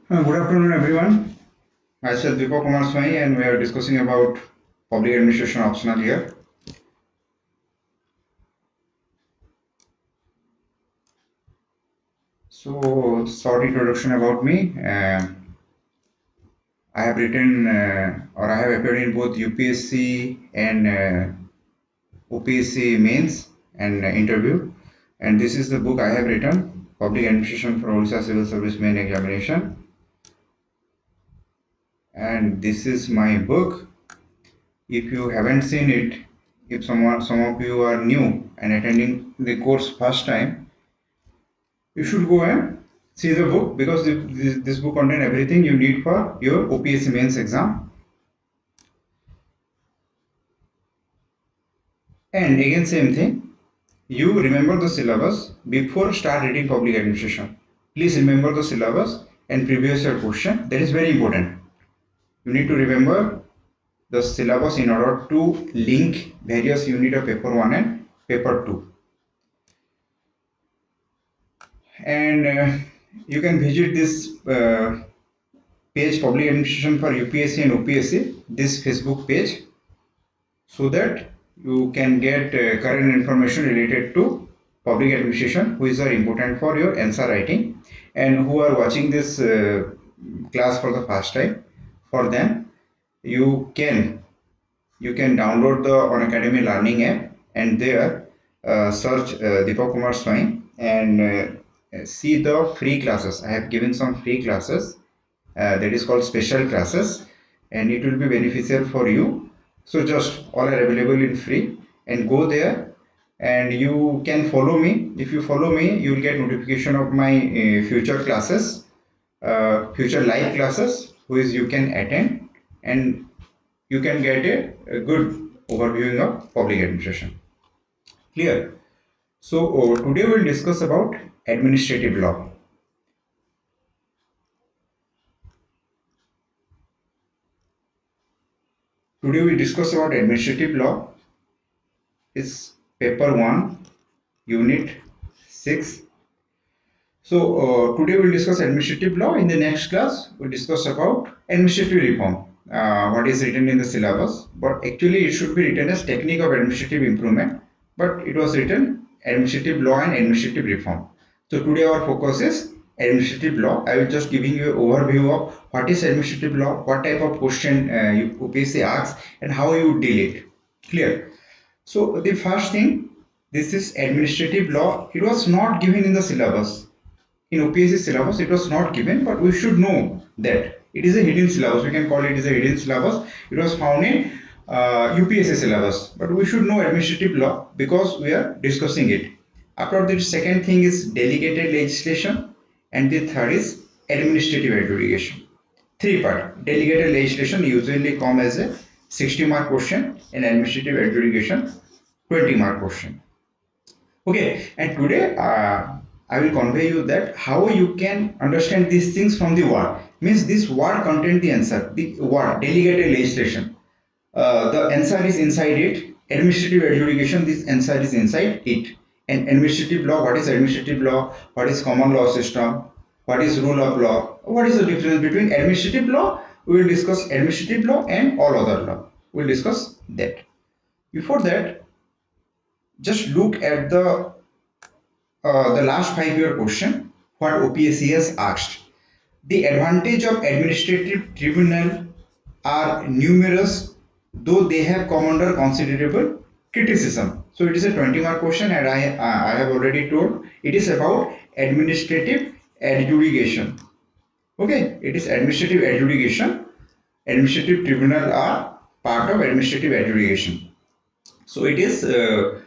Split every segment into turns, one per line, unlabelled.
Good afternoon, everyone. Myself Deepak Swain, and we are discussing about public administration optional here. So, short introduction about me. I have written or I have appeared in both UPSC and OPSC mains and interview. And this is the book I have written, Public Administration for ODISHA Civil Service Main Examination. And this is my book. If you haven't seen it, if some of you are new and attending the course first time, you should go and see the book, because this book contains everything you need for your OPSC mains exam. And again, same thing, you remember the syllabus before start reading public administration. Please remember the syllabus and previous year question. That is very important. You need to remember the syllabus in order to link various unit of paper 1 and paper 2. And you can visit this page, Public Administration for UPSC and OPSC, this Facebook page, so that you can get current information related to public administration, which are important for your answer writing. And who are watching this class for the first time, for them you can download the Unacademy learning app, and there search Deepak Kumar Swain and see the free classes. I have given some free classes that is called special classes, and it will be beneficial for you. So just all are available in free, and go there and you can follow me. If you follow me, you will get notification of my future classes, future live classes, which you can attend, and you can get a good overview of public administration. Clear? So today we'll discuss about administrative law. Today we discuss about administrative law. Is paper 1, unit 6. So today we'll discuss administrative law. In the next class we'll discuss about administrative reform, what is written in the syllabus, but actually it should be written as technique of administrative improvement, but it was written administrative law and administrative reform. So today our focus is administrative law. I will just giving you an overview of what is administrative law, what type of question UPSC asks, and how you deal it. Clear? So the first thing, this is administrative law. It was not given in the syllabus. In OPSC syllabus, it was not given, but we should know that it is a hidden syllabus. We can call it as a hidden syllabus. It was found in UPSC syllabus, but we should know administrative law because we are discussing it. After the second thing is delegated legislation, and the third is administrative adjudication. Three part. Delegated legislation usually come as a 60-mark question, and administrative adjudication 20-mark question. Okay, and today I will convey you that how you can understand these things from the word. Means this word contain the answer. The word delegated legislation. The answer is inside it. Administrative adjudication, this answer is inside it. And administrative law, what is administrative law? What is common law system? What is rule of law? What is the difference between administrative law? We will discuss administrative law and all other law. We will discuss that. Before that, just look at the last 5-year question, what OPSC has asked. The advantage of administrative tribunal are numerous, though they have come under considerable criticism. So it is a 20-mark question, and I have already told it is about administrative adjudication. Okay, it is administrative adjudication. Administrative tribunal are part of administrative adjudication. So it is the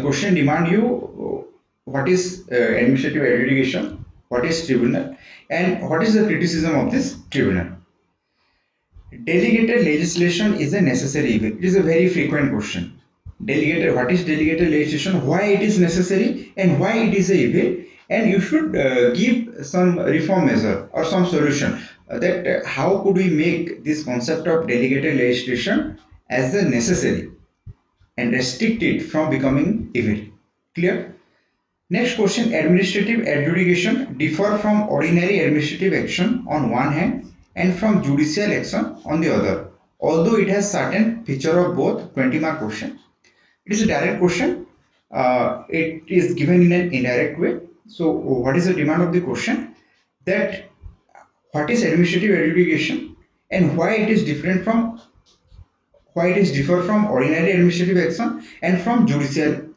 question demand you what is administrative adjudication, what is tribunal, and what is the criticism of this tribunal. Delegated legislation is a necessary evil. It is a very frequent question. Delegated, what is delegated legislation, why it is necessary, and why it is a evil, and you should give some reform measure or some solution that how could we make this concept of delegated legislation as the necessary and restrict it from becoming evil. Clear? Next question, administrative adjudication differ from ordinary administrative action on one hand and from judicial action on the other. Although it has certain feature of both, 20 mark question. It is a direct question. It is given in an indirect way. So what is the demand of the question? That what is administrative adjudication and why it is differ from ordinary administrative action and from judicial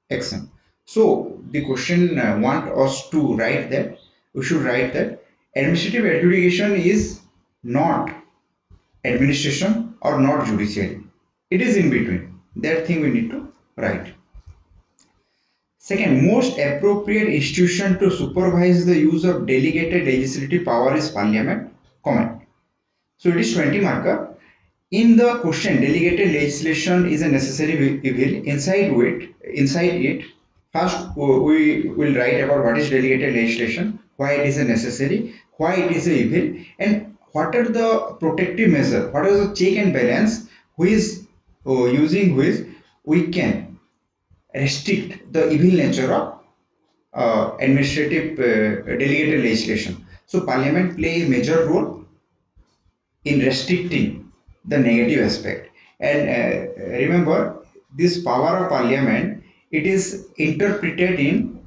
action. So the question want us to write that we should write that administrative adjudication is not administration or not judiciary. It is in between. That thing we need to write. Second, most appropriate institution to supervise the use of delegated legislative power is Parliament. Comment. So it is 20 marker. In the question, delegated legislation is a necessary evil. Inside it, first we will write about what is delegated legislation, why it is a necessary, why it is a evil, and what are the protective measures, what are the check and balance, who is using which we can restrict the evil nature of administrative delegated legislation. So Parliament play a major role in restricting the negative aspect. And remember, this power of Parliament, it is interpreted in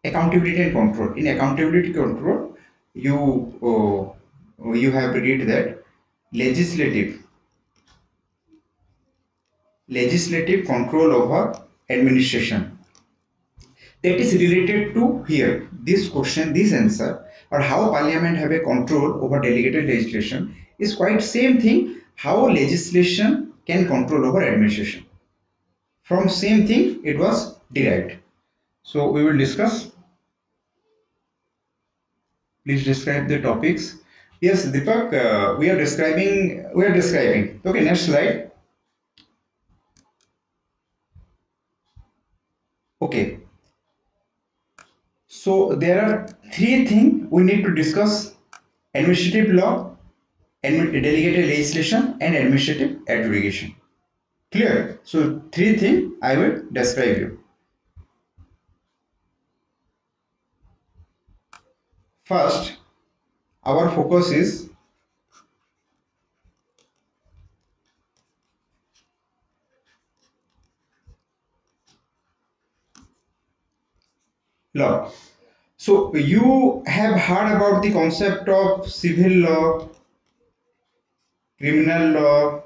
accountability and control. In accountability control, you have read that legislative control over administration, that is related to here this question, this answer, or how Parliament have a control over delegated legislation is quite same thing how legislation can control over administration. From same thing it was derived. So we will discuss. Please describe the topics. Yes, Deepak, we are describing. Okay, next slide. Okay. So there are three things we need to discuss: administrative law, delegated legislation, and administrative adjudication. Clear? So three things I will describe you. First, our focus is law. So you have heard about the concept of civil law, criminal law.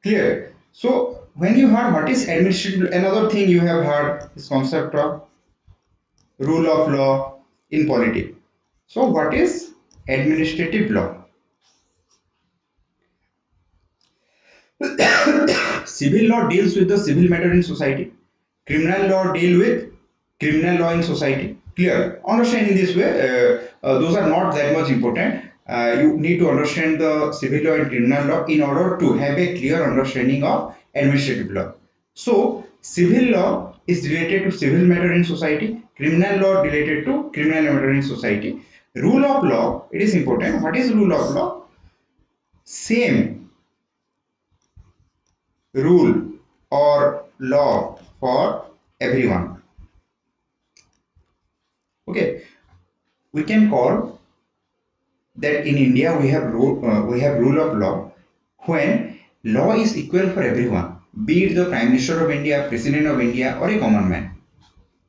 Clear? So when you heard what is administrative, another thing you have heard is concept of rule of law in politics. So what is administrative law? Civil law deals with the civil matter in society. Criminal law deal with criminal law in society. Clear? Understand in this way. Those are not that much important. You need to understand the civil law and criminal law in order to have a clear understanding of administrative law. So civil law is related to civil matter in society. Criminal law related to criminal matter in society. Rule of law, it is important. What is rule of law? Same rule or law for everyone. Okay, we can call that in India we have rule of law when law is equal for everyone, be it the Prime Minister of India, President of India, or a common man,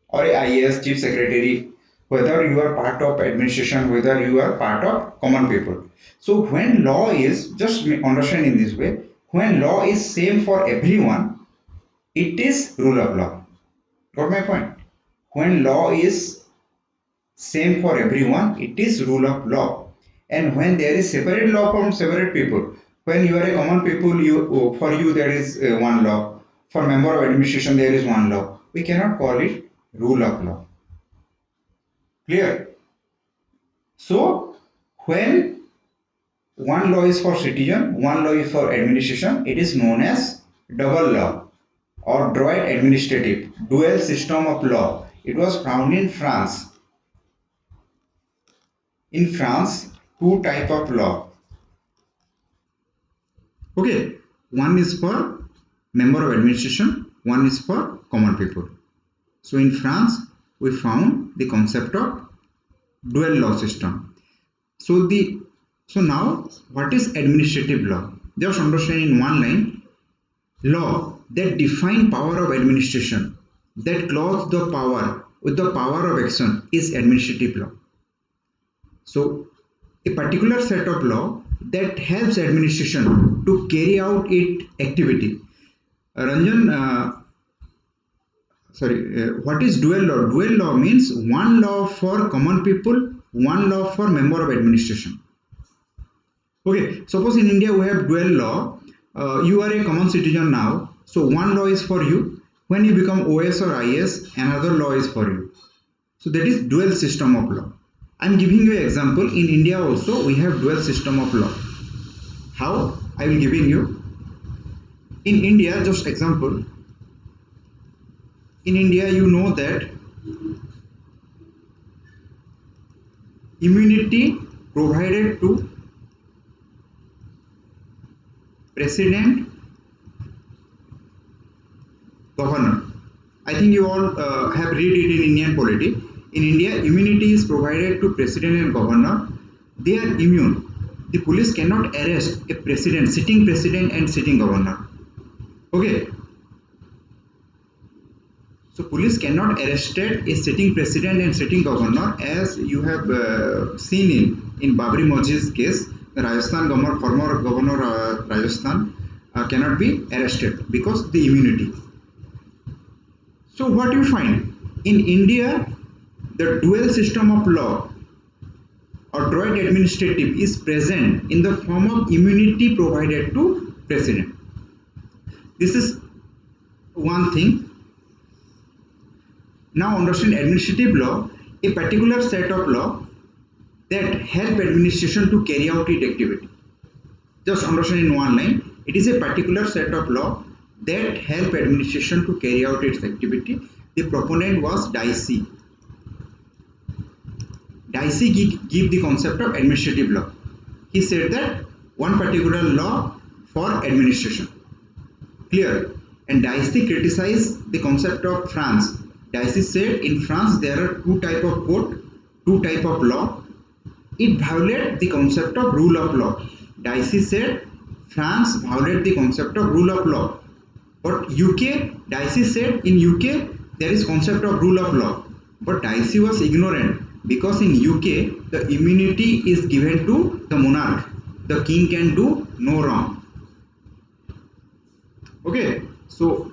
or a IAS Chief Secretary, whether you are part of administration, whether you are part of common people. So when law is, just understand in this way, when law is same for everyone, it is rule of law. Got my point? When law is same for everyone, it is rule of law. And when there is separate law from separate people, when you are a common people, for you there is one law. For member of administration there is one law. We cannot call it rule of law. Clear? So when one law is for citizen, one law is for administration, it is known as double law or droit administrative, dual system of law. It was found in France. In France, two type of law. Okay, one is for member of administration, one is for common people. So in France, we found the concept of dual law system. So now what is administrative law? Just understand in one line. Law that define power of administration, that clothes the power with the power of action, is administrative law. So a particular set of law that helps administration to carry out its activity. Ranjan, what is dual law? Dual law means one law for common people, one law for member of administration. Okay, suppose in India we have dual law. You are a common citizen now, so one law is for you. When you become OS or IS, another law is for you. So that is dual system of law. I am giving you an example. In India also we have dual system of law. How? I will giving you. In India, just example. In India, you know that immunity provided to President, Governor. I think you all have read it in Indian polity. In India, immunity is provided to President and Governor. They are immune. The police cannot arrest a president, sitting president and sitting governor. Okay. So police cannot arrest a sitting president and sitting governor, as you have seen in Babri Masjid's case. The Rajasthan governor, former governor Rajasthan, cannot be arrested because the immunity. So what you find in India, the dual system of law or droit administrative is present in the form of immunity provided to president. This is one thing. Now understand administrative law, a particular set of law that help administration to carry out its activity. Just understand in one line, it is a particular set of law that help administration to carry out its activity. The proponent was Dicey. Dicey give the concept of administrative law. He said that one particular law for administration. Clear? And Dicey criticized the concept of France. Dicey said in France there are two type of court, two type of law. It violates the concept of rule of law. Dicey said France violates the concept of rule of law. But UK, Dicey said in UK there is concept of rule of law. But Dicey was ignorant because in UK the immunity is given to the monarch. The king can do no wrong. Okay, so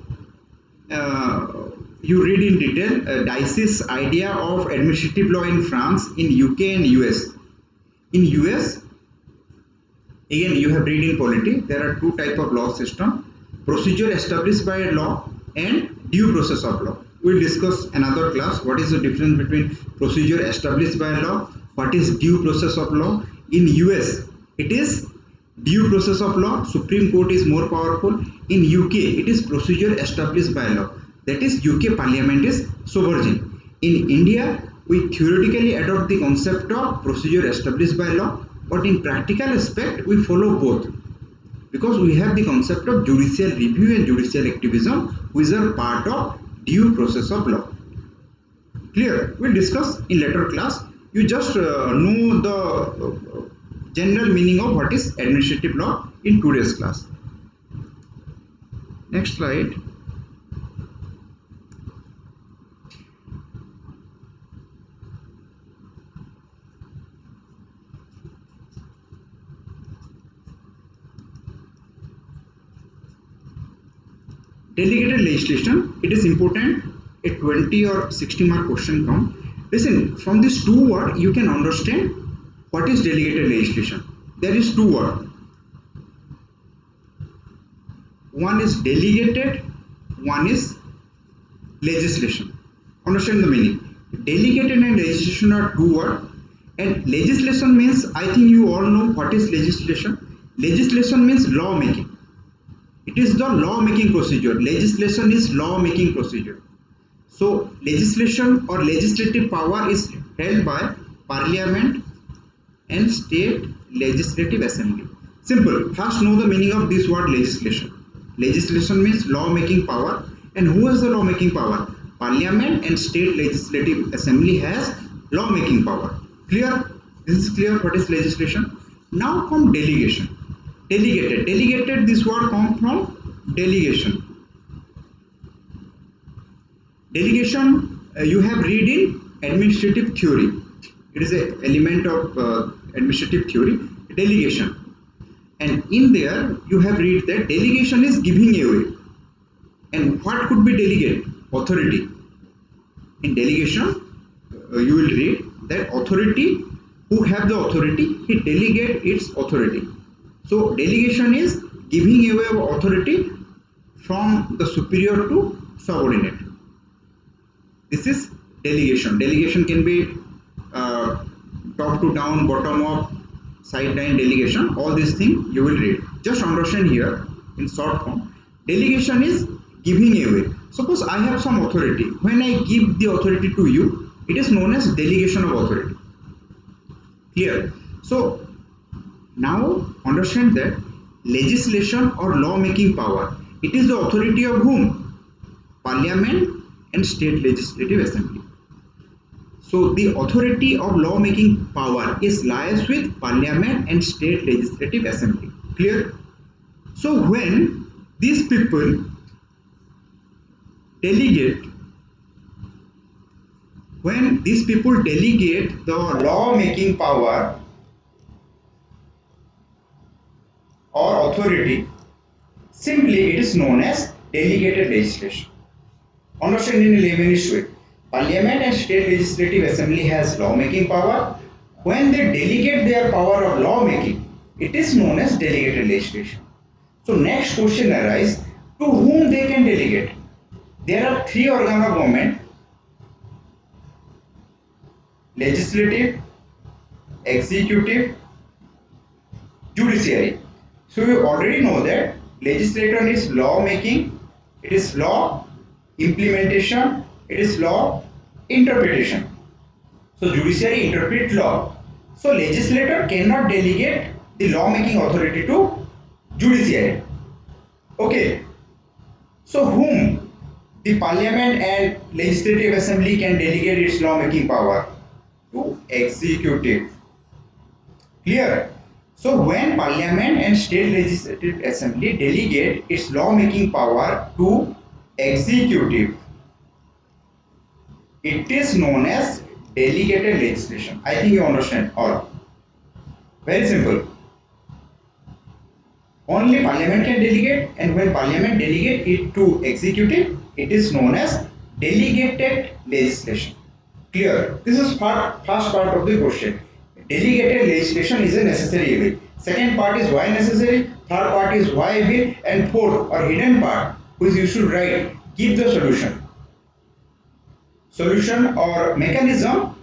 you read in detail Dicey's idea of administrative law in France, in UK and US. In US, again you have read in polity, there are two type of law system: procedure established by a law and due process of law. We will discuss another class what is the difference between procedure established by a law, what is due process of law. In US, it is due process of law, Supreme Court is more powerful. In UK, it is procedure established by law, that is UK Parliament is sovereign. In India, we theoretically adopt the concept of procedure established by law, but in practical aspect we follow both, because we have the concept of judicial review and judicial activism, which are part of due process of law. Clear? We'll discuss in later class. You just know the general meaning of what is administrative law in today's class. Next slide. Delegated legislation, it is important. A 20 or 60 mark question come. Listen, from these two words you can understand what is delegated legislation. There is two words. One is delegated, one is legislation. Understand the meaning. Delegated and legislation are two words, and legislation means, I think you all know what is legislation. Legislation means law making. It is the law making procedure. Legislation is law making procedure. So legislation or legislative power is held by Parliament and State Legislative Assembly. Simple. First know the meaning of this word legislation. Legislation means law-making power. And who has the law-making power? Parliament and State Legislative Assembly has law-making power. Clear? This is clear what is legislation. Now come delegation. Delegated. Delegated, this word comes from delegation. Delegation you have read in administrative theory. It is an element of administrative theory. Delegation. And in there you have read that delegation is giving away. And what could be delegate? Authority. In delegation you will read that authority, who have the authority, he delegate its authority. So delegation is giving away of authority from the superior to subordinate. This is delegation. Delegation can be top to down, bottom up, side line delegation. All these things you will read. Just understand here in short form. Delegation is giving away. Suppose I have some authority. When I give the authority to you, it is known as delegation of authority. Clear? So now understand that legislation or law-making power, it is the authority of whom? Parliament and State Legislative Assembly. So the authority of law-making power is lies with Parliament and State Legislative Assembly. Clear? So when these people delegate, the law-making power or authority, simply it is known as delegated legislation. Understand in a layman's way. Parliament and State Legislative Assembly has law-making power. When they delegate their power of law-making, it is known as delegated legislation. So next question arises, to whom they can delegate? There are three organs of government: legislative, executive, judiciary. So you already know that legislature is law making, it is law implementation, it is law interpretation. So judiciary interpret law. So legislator cannot delegate the law making authority to judiciary. Okay. So whom the Parliament and Legislative Assembly can delegate its law making power? To executive. Clear? So when Parliament and State Legislative Assembly delegate its law making power to executive, it is known as delegated legislation. I think you understand all. Very simple. Only Parliament can delegate, and when Parliament delegate it to executive, it is known as delegated legislation. Clear? This is first part of the question. Delegated legislation is a necessary evil. Second part is why necessary. Third part is why evil. And fourth or hidden part, which you should write, give the solution. Solution or mechanism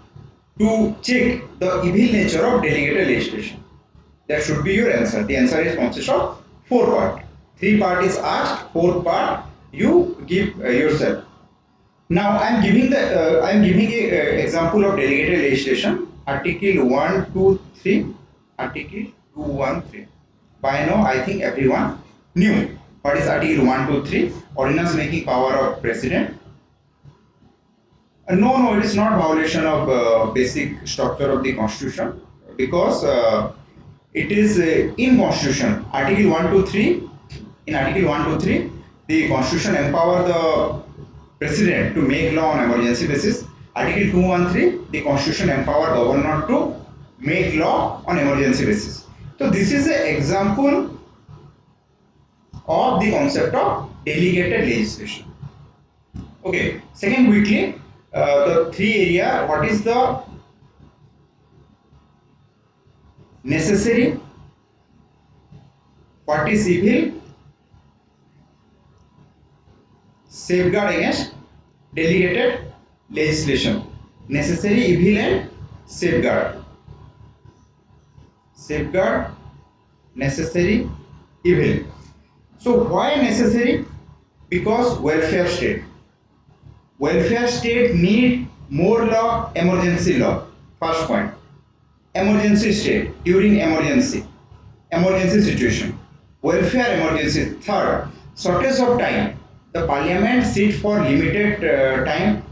to check the evil nature of delegated legislation. That should be your answer. The answer is consists of 4 parts. 3 part is asked, 4th part you give yourself. Now I am giving a example of delegated legislation. Article 123. Article 213. By now I think everyone knew what is Article 123. Ordinance making power of President. No, it is not violation of basic structure of the Constitution, because it is in Constitution. Article 123. In Article 123, the Constitution empower the President to make law on emergency basis. Article 213, the Constitution empower governor to make law on emergency basis. So this is an example of the concept of delegated legislation. Okay, second quickly, the 3 area, what is the necessary, what is evil, safeguard against delegated legislation. Necessary, evil and safeguard. Safeguard, necessary, evil. So why necessary? Because welfare state. Welfare state need more law, emergency law. First point. emergency state, during emergency situation, welfare emergency. Third, shortage of time, the parliament sits for limited time.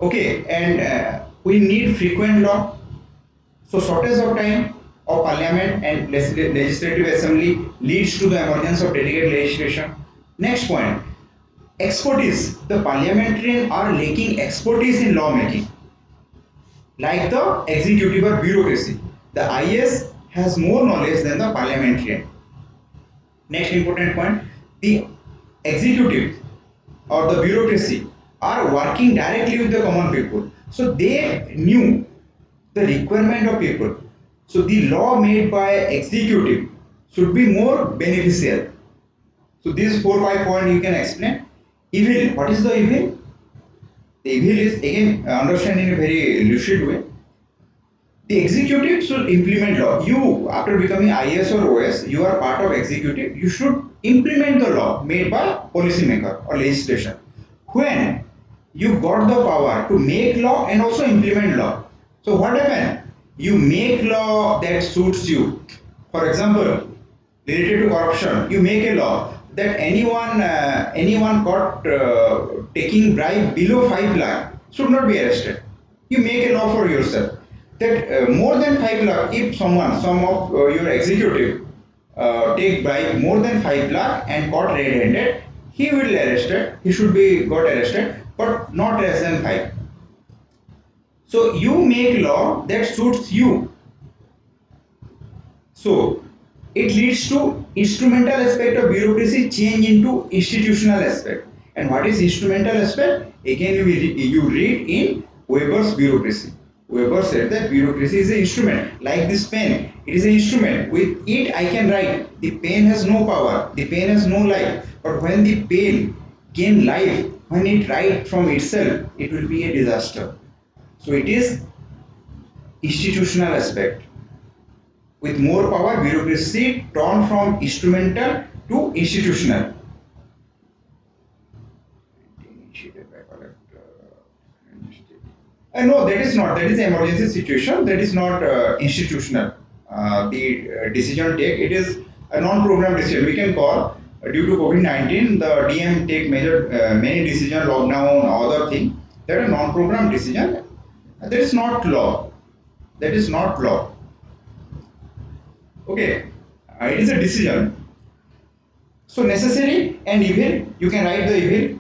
Okay, and we need frequent law. So shortage of time of parliament and legislative assembly leads to the emergence of delegated legislation. Next point, expertise. The parliamentarians are lacking expertise in lawmaking, like the executive or bureaucracy. The IS has more knowledge than the parliamentarian. Next important point, the executive or the bureaucracy are working directly with the common people. So they knew the requirement of people. So the law made by executive should be more beneficial. So these 4-5 points you can explain. Evil. What is the evil? The evil is again understand in a very lucid way. The executive should implement law. You, after becoming IS or OS, you are part of executive. You should implement the law made by policymaker or legislation. When you got the power to make law and also implement law. So what happened? You make law that suits you. For example, related to corruption, you make a law that anyone caught taking bribe below 5 lakh should not be arrested. You make a law for yourself that more than 5 lakh, if some of your executive take bribe more than 5 lakh and caught red-handed, he will be arrested. He should be got arrested, but not less than 5. So you make law that suits you. So it leads to instrumental aspect of bureaucracy change into institutional aspect. And what is instrumental aspect? Again you read in Weber's bureaucracy. Weber said that bureaucracy is an instrument. Like this pen, it is an instrument. With it I can write. The pen has no power. The pen has no life. But when the pen gain life, when it writes from itself, it will be a disaster. So it is institutional aspect. With more power, bureaucracy turned from instrumental to institutional. No, that is not. That is an emergency situation. That is not institutional. The decision take, it is a non-program decision. We can call due to COVID-19, the DM take many decision, lockdown, other thing. That are non-program decision. That is not law. That is not law. Okay, it is a decision. So necessary and evil, you can write the evil.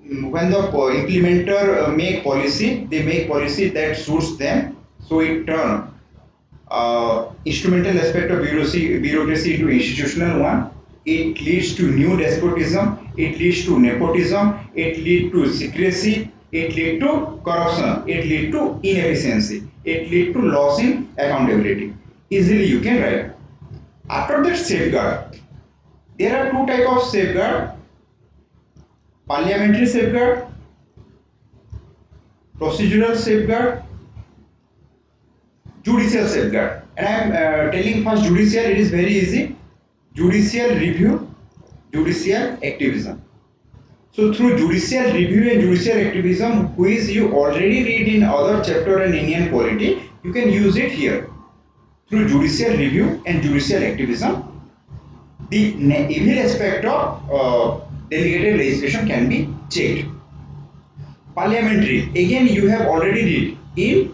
When the implementer make policy, they make policy that suits them. So it turn instrumental aspect of bureaucracy into institutional one. It leads to new despotism. It leads to nepotism. It leads to secrecy. It leads to corruption. It leads to inefficiency. It leads to loss in accountability. Easily you can write. After that, safeguard. There are two types of safeguard: parliamentary safeguard, procedural safeguard, judicial safeguard. And I am telling first judicial. It is very easy. Judicial review, judicial activism. So through judicial review and judicial activism, which you already read in other chapter in Indian polity, you can use it here. Through judicial review and judicial activism, the evil aspect of delegated legislation can be checked. Parliamentary, again you have already read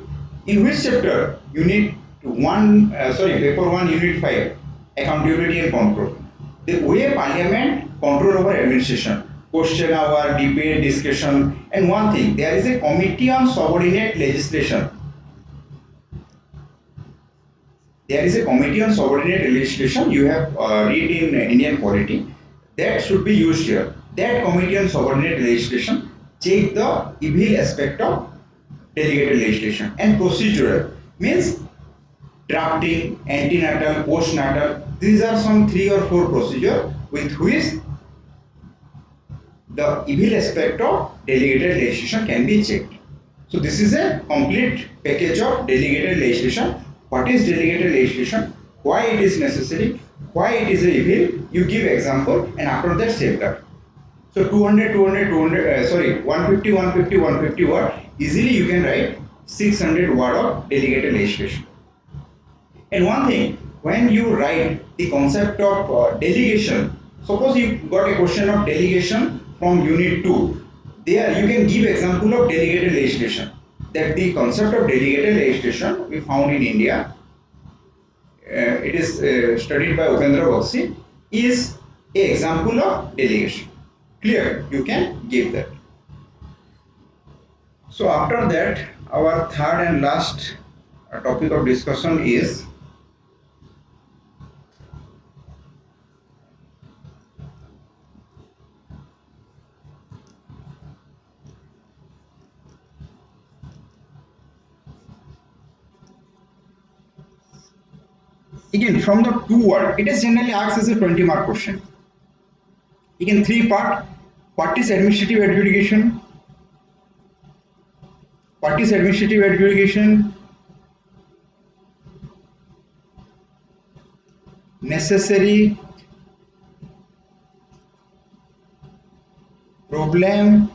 in which chapter? Unit 1, paper 1, unit 5, accountability and control. The way parliament control over administration, question hour, debate, discussion, and one thing, there is a committee on subordinate legislation. There is a committee on subordinate legislation you have read in Indian polity. That should be used here. That committee on subordinate legislation check the evil aspect of delegated legislation. And procedural means drafting, antenatal, postnatal. These are some 3 or 4 procedures with which the evil aspect of delegated legislation can be checked. So this is a complete package of delegated legislation. What is delegated legislation? Why it is necessary? Why it is a evil? You give example and after that safeguard. So 150, 150 word easily you can write 600 word of delegated legislation. And one thing, when you write the concept of delegation, suppose you got a question of delegation from unit 2, there you can give example of delegated legislation. That the concept of delegated legislation we found in India, it is studied by Upendra Bakshi, is a example of delegation. Clear? You can give that. So after that, our third and last topic of discussion is again from the 2 word. It is generally asked as a 20-mark question. Again 3 part. What is administrative adjudication? What is administrative adjudication? Necessary, problem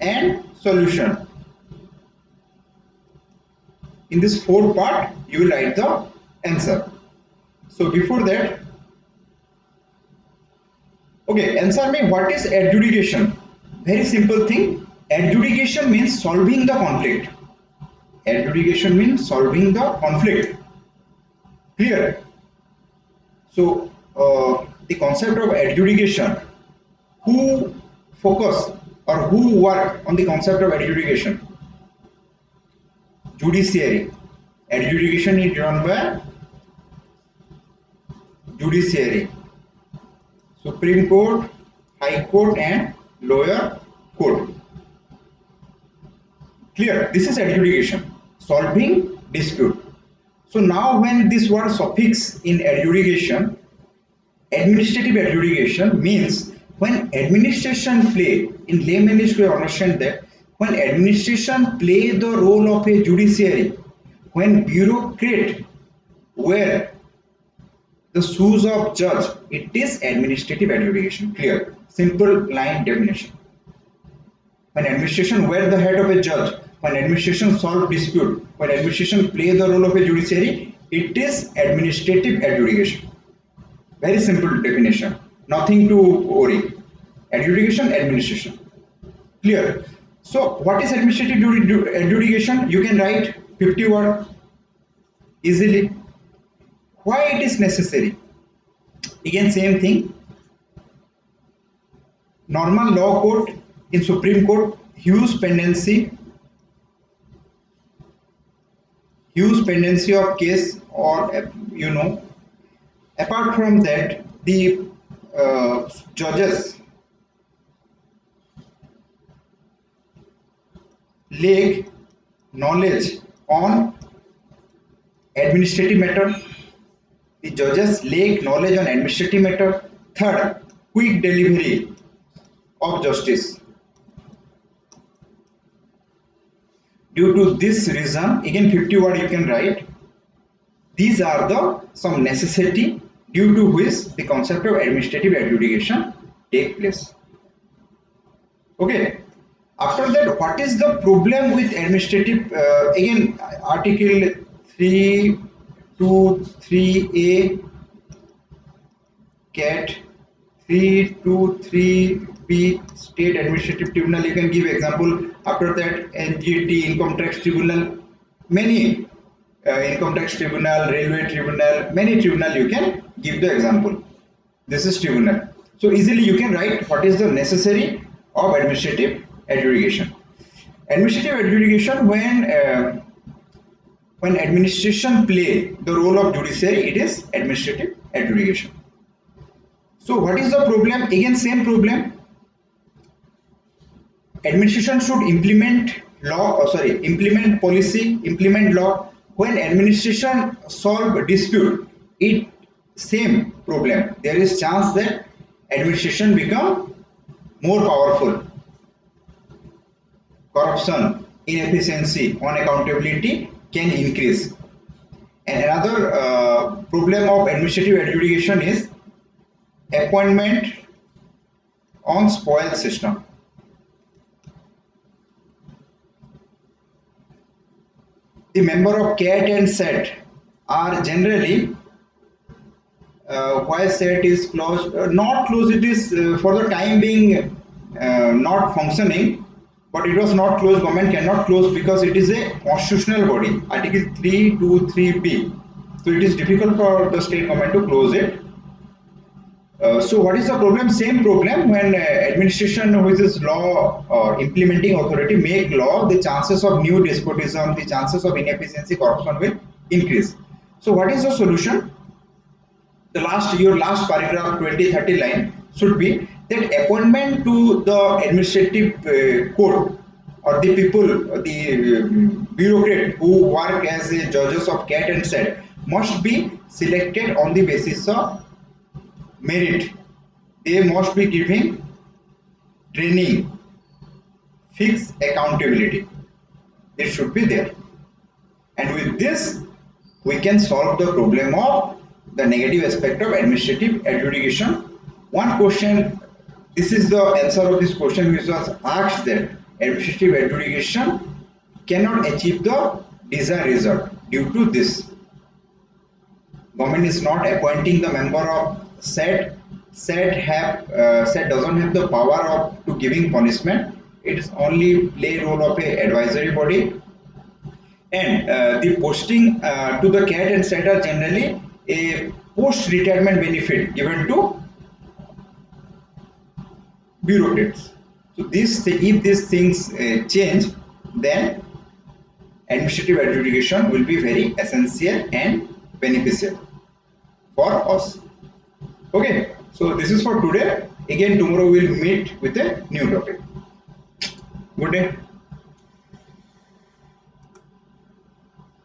and solution. In this 4th part you will write the answer. So before that, okay, answer me, what is adjudication? Very simple thing. Adjudication means solving the conflict. Adjudication means solving the conflict. Clear? So the concept of adjudication, who focus or who work on the concept of adjudication? Judiciary. Adjudication is done by judiciary. Supreme Court, High Court and Lower Court. Clear? This is adjudication, solving dispute. So now when this word suffix in adjudication, administrative adjudication means when administration play, in layman's way understand that, when administration play the role of a judiciary, when bureaucrat wear the shoes of judge, it is administrative adjudication. Clear? Simple line definition. When administration wear the head of a judge, when administration solve dispute, when administration play the role of a judiciary, it is administrative adjudication. Very simple definition. Nothing to worry. Adjudication, administration. Clear? So what is administrative adjudication? You can write 50 words easily. Why it is necessary? Again same thing. Normal law court in Supreme Court, huge pendency of case, or apart from that, the judges lack knowledge on administrative matter. The judges lack knowledge on administrative matter. Third, quick delivery of justice. Due to this reason, again 50 words you can write. These are the some necessity due to which the concept of administrative adjudication take place. Okay. After that, what is the problem with administrative? Again, Article 323A, CAT, 323B, State Administrative Tribunal. You can give example. After that, NGT, Income Tax Tribunal, many Income Tax Tribunal, Railway Tribunal, many tribunal you can give the example. This is tribunal. So easily you can write what is the necessary of administrative adjudication. Administrative adjudication, when administration play the role of judiciary, it is administrative adjudication. So what is the problem? Again same problem. Administration should implement law, implement policy, implement law. When administration solve dispute, it same problem. There is chance that administration become more powerful. Corruption, inefficiency, unaccountability can increase. And another problem of administrative adjudication is appointment on spoil system. the member of cat and set are generally while set is closed, not closed, it is for the time being not functioning, but it was not closed. Government cannot close because it is a constitutional body, article 323b. So it is difficult for the state government to close it. So what is the problem? Same problem when administration, which is law implementing authority, make law, the chances of new despotism, the chances of inefficiency, corruption will increase. So what is the solution? Your last paragraph 20-30 line should be that appointment to the administrative court or the people, the bureaucrat who work as a judges of cat and set must be selected on the basis of merit. They must be giving training, fixed accountability. It should be there. And with this, we can solve the problem of the negative aspect of administrative adjudication. One question, this is the answer of this question which was asked, that administrative adjudication cannot achieve the desired result due to this. Government is not appointing the member of set. Set doesn't have the power of to giving punishment. It is only play role of a advisory body. And the posting to the cat and set are generally a post-retirement benefit given to bureaucrats. So if these things change, then administrative adjudication will be very essential and beneficial for us. Okay, so this is for today. Again, tomorrow we will meet with a new topic. Good day.